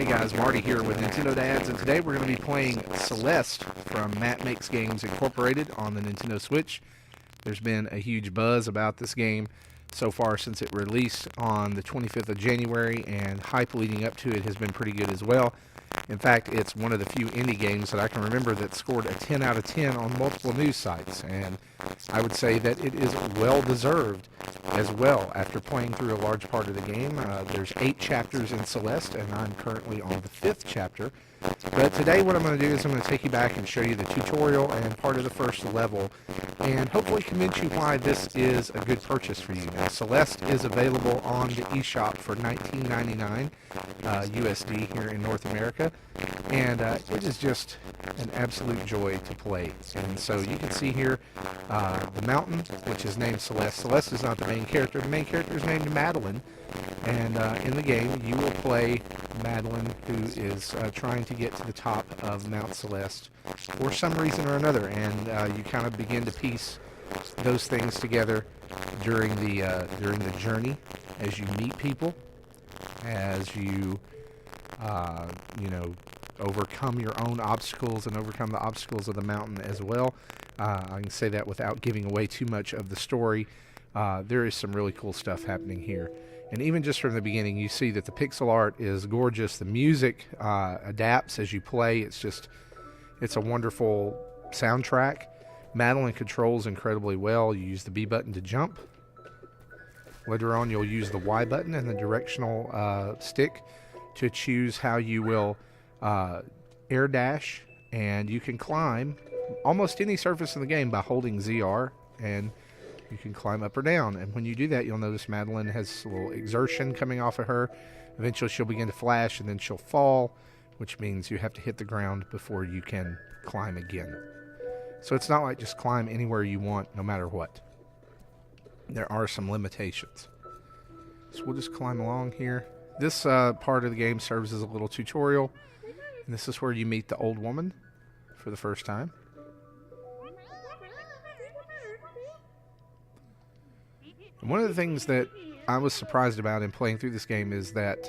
guys, Marty here with Nintendo Dads, and today we're going to be playing Celeste from Matt Makes Games Incorporated on the Nintendo Switch. There's been a huge buzz about this game so far since it released on the 25th of January, and hype leading up to it has been pretty good as well. In fact, it's one of the few indie games that I can remember that scored a 10 out of 10 on multiple news sites, and I would say that it is well deserved as well after playing through a large part of the game. There's 8 chapters in Celeste, and I'm currently on the 5th chapter. But today what I'm going to do is I'm going to take you back and show you the tutorial and part of the first level, and hopefully convince you why this is a good purchase for you. Now, Celeste is available on the eShop for $19.99 USD here in North America, and it is just an absolute joy to play. And so you can see here the mountain, which is named Celeste. Celeste is not the main character. The main character is named Madeline, and in the game you will play Madeline, who is trying to get to the top of Mount Celeste for some reason or another, and you kind of begin to piece those things together during the journey as you meet people, as you overcome your own obstacles and overcome the obstacles of the mountain as well. I can say that without giving away too much of the story. There is some really cool stuff happening here. And even just from the beginning, you see that the pixel art is gorgeous. The music adapts as you play. It's a wonderful soundtrack. Madeline controls incredibly well. You use the B button to jump. Later on, you'll use the Y button and the directional stick to choose how you will air dash. And you can climb almost any surface in the game by holding ZR, and you can climb up or down. And when you do that, you'll notice Madeline has a little exertion coming off of her. Eventually she'll begin to flash, and then she'll fall, which means you have to hit the ground before you can climb again. So it's not like just climb anywhere you want, no matter what. There are some limitations. So we'll just climb along here. This part of the game serves as a little tutorial, and this is where you meet the old woman for the first time. And one of the things that I was surprised about in playing through this game is that,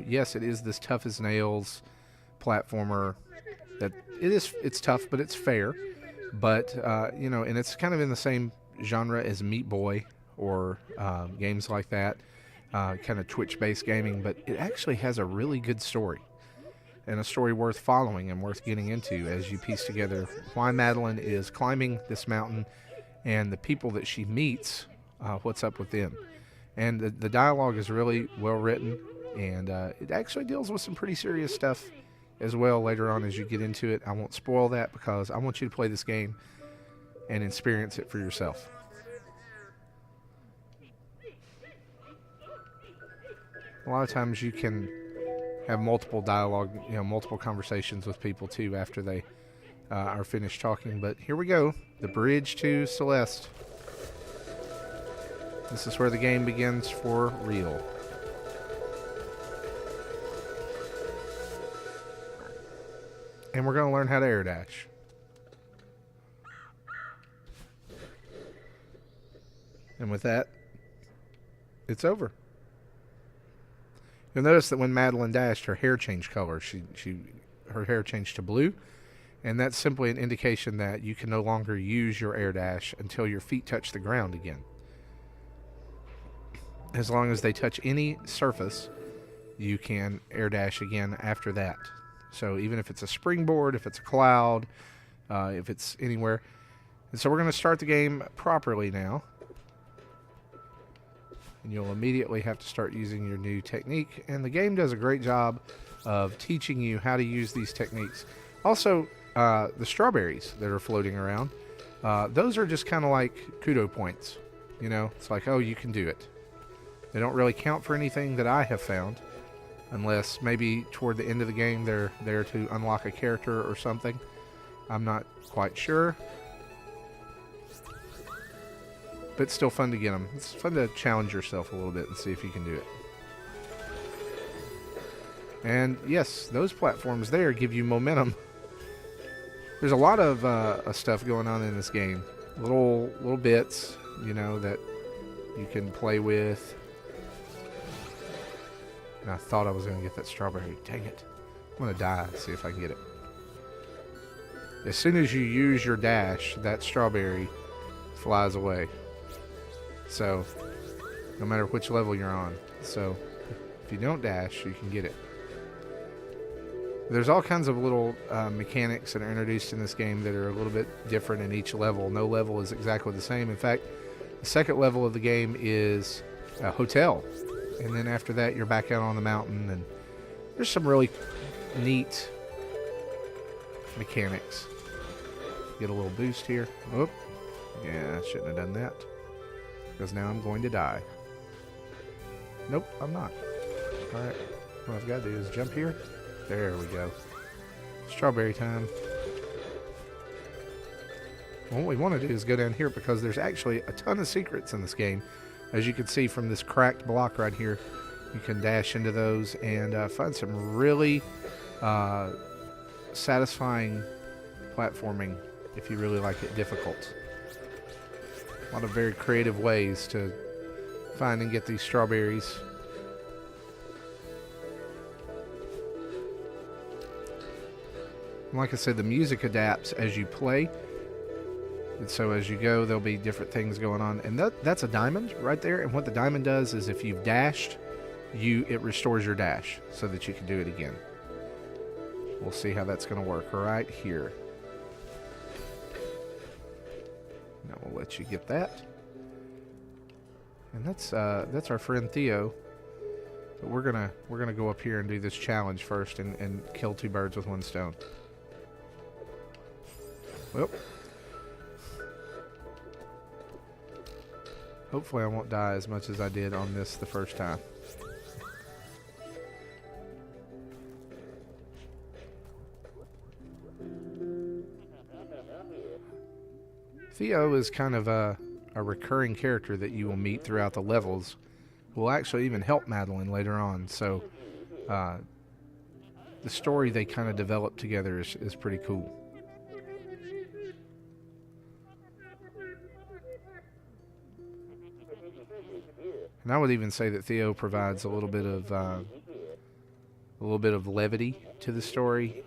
yes, it is this tough as nails platformer. That it's tough, but it's fair. But, and it's kind of in the same genre as Meat Boy or games like that, kind of Twitch-based gaming. But it actually has a really good story, and a story worth following and worth getting into as you piece together why Madeline is climbing this mountain and the people that she meets. What's up with them. And the dialogue is really well written, and it actually deals with some pretty serious stuff as well later on as you get into it. I won't spoil that because I want you to play this game and experience it for yourself. A lot of times you can have multiple dialogue, multiple conversations with people too after they are finished talking. But here we go, the bridge to Celeste. This is where the game begins for real. And we're going to learn how to air dash. And with that, it's over. You'll notice that when Madeline dashed, her hair changed color. Her hair changed to blue. And that's simply an indication that you can no longer use your air dash until your feet touch the ground again. As long as they touch any surface, you can air dash again after that. So even if it's a springboard, if it's a cloud, if it's anywhere. And so we're going to start the game properly now. And you'll immediately have to start using your new technique. And the game does a great job of teaching you how to use these techniques. Also, the strawberries that are floating around, those are just kind of like kudo points. It's like, oh, you can do it. They don't really count for anything that I have found, unless maybe toward the end of the game they're there to unlock a character or something. I'm not quite sure. But it's still fun to get them. It's fun to challenge yourself a little bit and see if you can do it. And yes, those platforms there give you momentum. There's a lot of stuff going on in this game. Little bits, that you can play with. And I thought I was going to get that strawberry. Dang it. I'm going to die. See if I can get it. As soon as you use your dash, that strawberry flies away. So, no matter which level you're on. So, if you don't dash, you can get it. There's all kinds of little mechanics that are introduced in this game that are a little bit different in each level. No level is exactly the same. In fact, the second level of the game is a hotel. And then after that, you're back out on the mountain. And there's some really neat mechanics. Get a little boost here. Oop. Yeah, I shouldn't have done that. Because now I'm going to die. Nope, I'm not. Alright. What I've got to do is jump here. There we go. Strawberry time. What we want to do is go down here because there's actually a ton of secrets in this game. As you can see from this cracked block right here, you can dash into those and find some really satisfying platforming if you really like it difficult. A lot of very creative ways to find and get these strawberries. And like I said, the music adapts as you play. And so as you go, there'll be different things going on. And that's a diamond right there. And what the diamond does is if you've dashed, it restores your dash so that you can do it again. We'll see how that's going to work right here. Now we'll let you get that. And that's our friend Theo. But we're gonna go up here and do this challenge first and kill two birds with one stone. Well, hopefully I won't die as much as I did on this the first time. Theo is kind of a recurring character that you will meet throughout the levels. Who will actually even help Madeline later on. So the story they kind of develop together is pretty cool. And I would even say that Theo provides a little bit of levity to the story.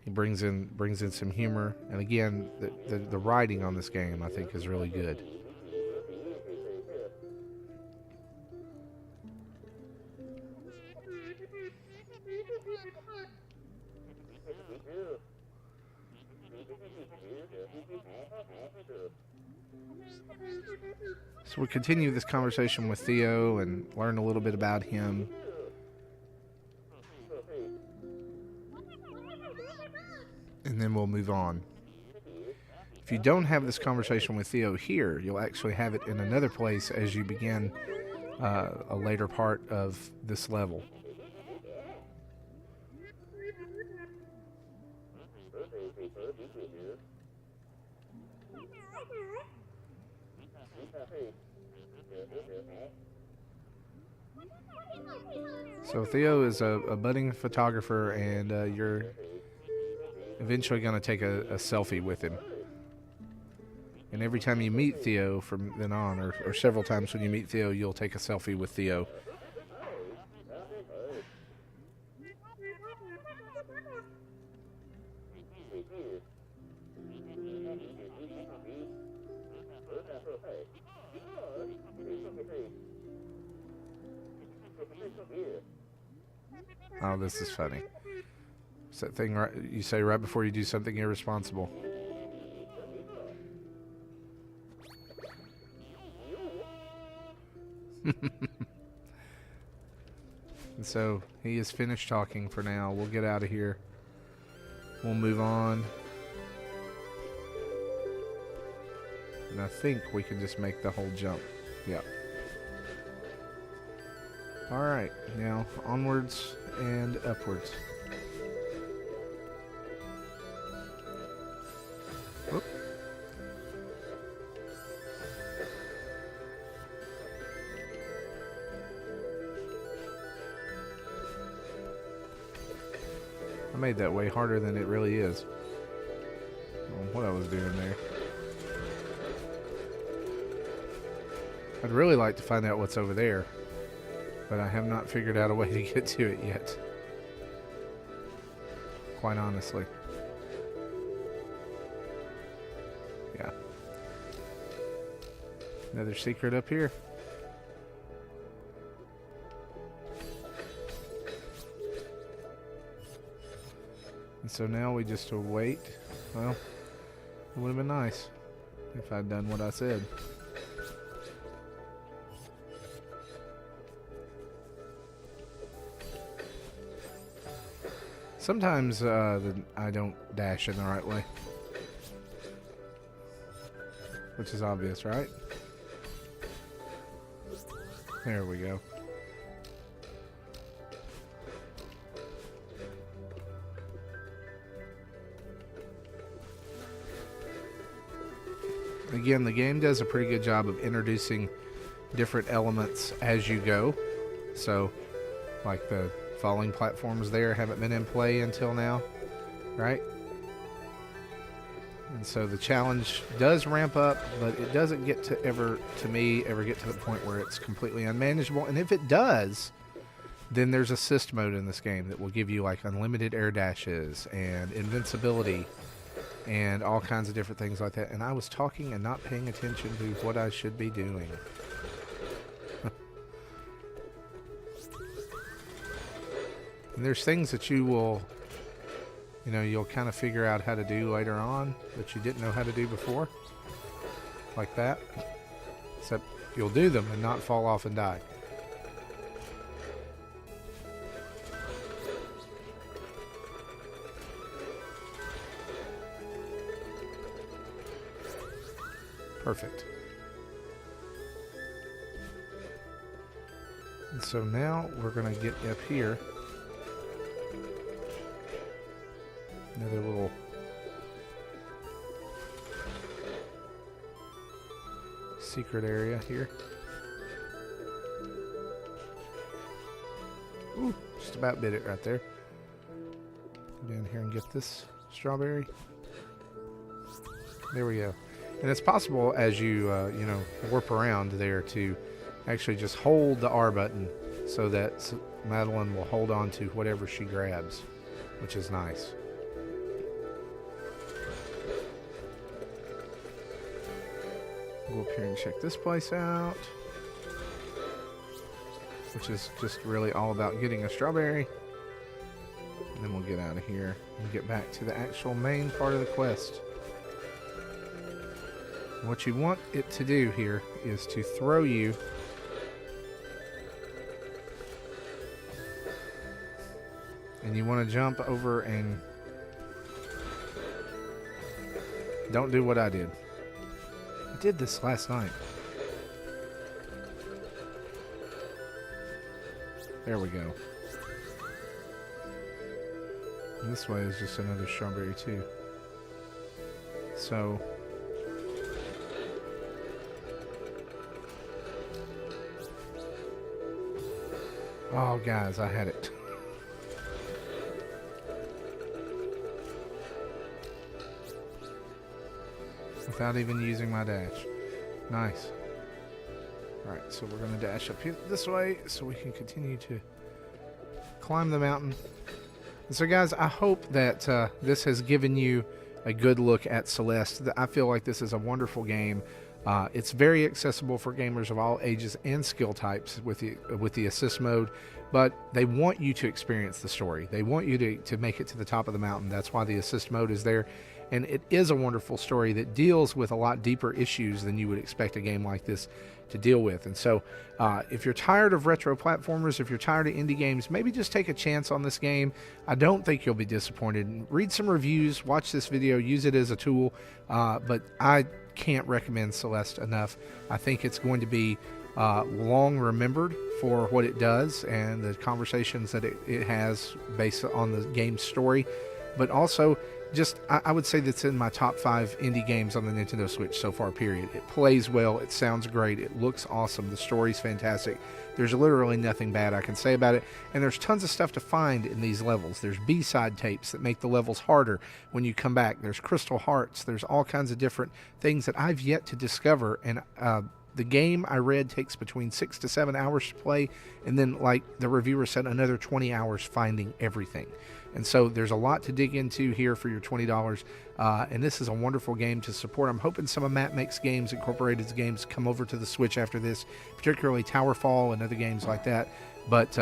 He brings in some humor, and again, the writing on this game I think is really good. So we'll continue this conversation with Theo and learn a little bit about him. And then we'll move on. If you don't have this conversation with Theo here, you'll actually have it in another place as you begin a later part of this level. So Theo is a budding photographer, and you're eventually going to take a selfie with him. And every time you meet Theo from then on, or several times when you meet Theo, you'll take a selfie with Theo. Oh, this is funny. It's that thing you say right before you do something irresponsible. And so he is finished talking for now. We'll get out of here. We'll move on. And I think we can just make the whole jump. Yeah. Alright, now onwards and upwards. Whoop. I made that way harder than it really is. I don't know what I was doing there. I'd really like to find out what's over there. but I have not figured out a way to get to it yet. Quite honestly. Yeah. Another secret up here. And so now we just await. Well, it would have been nice if I'd done what I said. Sometimes I don't dash in the right way. Which is obvious, right? There we go. Again, the game does a pretty good job of introducing different elements as you go. So, like the falling platforms there haven't been in play until now, right? And so the challenge does ramp up, but it doesn't get to ever get to the point where it's completely unmanageable. And if it does, then there's assist mode in this game that will give you like unlimited air dashes and invincibility and all kinds of different things like that. And I was talking and not paying attention to what I should be doing. And there's things that you will, you'll kind of figure out how to do later on that you didn't know how to do before. Like that. Except you'll do them and not fall off and die. Perfect. And so now we're going to get up here. Another little secret area here. Ooh, just about bit it right there. Go down here and get this strawberry. There we go. And it's possible as you, warp around there to actually just hold the R button so that Madeline will hold on to whatever she grabs, which is nice. Go up here and check this place out, which is just really all about getting a strawberry. And then we'll get out of here and get back to the actual main part of the quest. What you want it to do here is to throw you and you want to jump over and don't do what I did. I did this last night. There we go. And this way is just another strawberry too. So oh, guys, I had it. Without even using my dash. Nice. Alright, so we're going to dash up here this way so we can continue to climb the mountain. And so, guys, I hope that this has given you a good look at Celeste. I feel like this is a wonderful game. It's very accessible for gamers of all ages and skill types with the assist mode, but they want you to experience the story. They want you to make it to the top of the mountain. That's why the assist mode is there. And it is a wonderful story that deals with a lot deeper issues than you would expect a game like this to deal with. And so if you're tired of retro platformers, if you're tired of indie games, maybe just take a chance on this game. I don't think you'll be disappointed. Read some reviews, watch this video, use it as a tool, but I can't recommend Celeste enough. I think it's going to be long remembered for what it does and the conversations that it has based on the game's story, but also just I would say that's in my top 5 indie games on the Nintendo Switch so far, period. It plays well, it sounds great, it looks awesome, the story's fantastic. There's literally nothing bad I can say about it, and there's tons of stuff to find in these levels. There's B-side tapes that make the levels harder when you come back. There's crystal hearts. There's all kinds of different things that I've yet to discover, and The game I read takes between 6 to 7 hours to play, and then, like the reviewer said, another 20 hours finding everything. And so there's a lot to dig into here for your $20, and this is a wonderful game to support. I'm hoping some of Matt Makes Games Incorporated's games come over to the Switch after this, particularly Towerfall and other games like that. But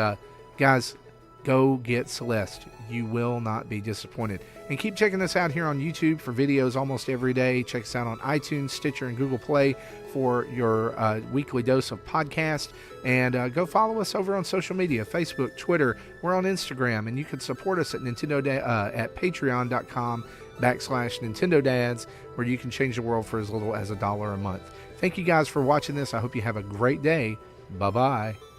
guys, go get Celeste. You will not be disappointed. And keep checking us out here on YouTube for videos almost every day. Check us out on iTunes, Stitcher, and Google Play for your weekly dose of podcast. And go follow us over on social media, Facebook, Twitter. We're on Instagram, and you can support us at at patreon.com/Nintendo Dads, where you can change the world for as little as $1 a month. Thank you guys for watching this. I hope you have a great day. Bye-bye.